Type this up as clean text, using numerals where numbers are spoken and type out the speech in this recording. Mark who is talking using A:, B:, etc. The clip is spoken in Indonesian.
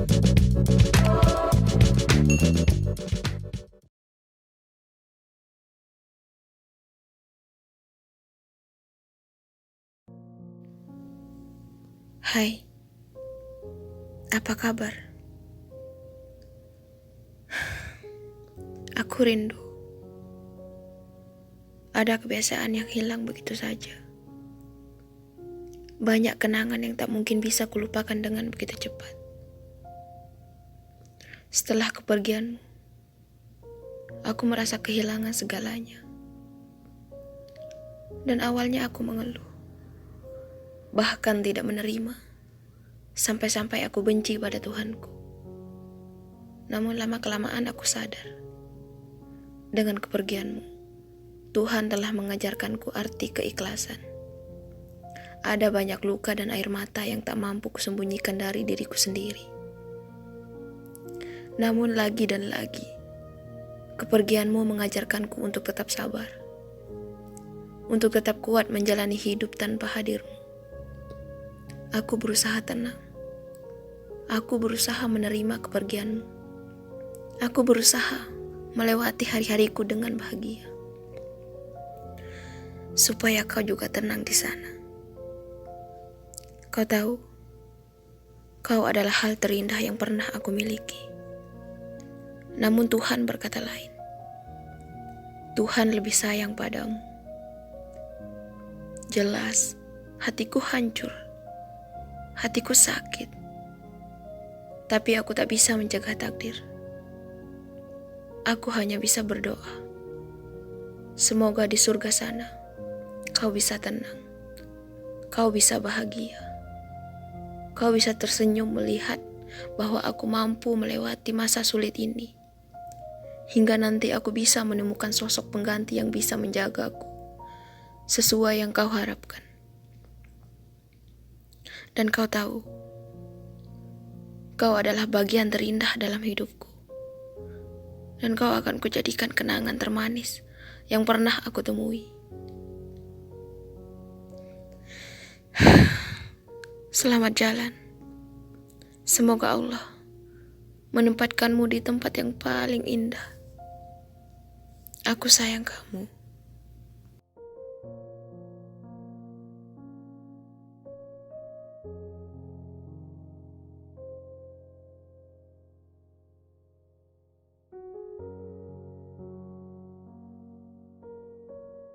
A: Hai, apa kabar? Aku rindu. Ada kebiasaan yang hilang begitu saja. Banyak kenangan yang tak mungkin bisa kulupakan dengan begitu cepat. Setelah kepergianmu, aku merasa kehilangan segalanya. Dan awalnya aku mengeluh, bahkan tidak menerima, sampai-sampai aku benci pada Tuhanku. Namun lama-kelamaan aku sadar, dengan kepergianmu, Tuhan telah mengajarkanku arti keikhlasan. Ada banyak luka dan air mata yang tak mampu kusembunyikan dari diriku sendiri. Namun lagi dan lagi, kepergianmu mengajarkanku untuk tetap sabar, untuk tetap kuat menjalani hidup tanpa hadirmu. Aku berusaha tenang. Aku berusaha menerima kepergianmu. Aku berusaha melewati hari-hariku dengan bahagia, supaya kau juga tenang di sana. Kau tahu, kau adalah hal terindah yang pernah aku miliki. Namun Tuhan berkata lain. Tuhan lebih sayang padamu. Jelas, hatiku hancur. Hatiku sakit. Tapi aku tak bisa mencegah takdir. Aku hanya bisa berdoa. Semoga di surga sana, kau bisa tenang. Kau bisa bahagia. Kau bisa tersenyum melihat bahwa aku mampu melewati masa sulit ini. Hingga nanti aku bisa menemukan sosok pengganti yang bisa menjagaku sesuai yang kau harapkan. Dan kau tahu, kau adalah bagian terindah dalam hidupku. Dan kau akan kujadikan kenangan termanis yang pernah aku temui. Selamat jalan. Semoga Allah menempatkanmu di tempat yang paling indah. Aku sayang kamu.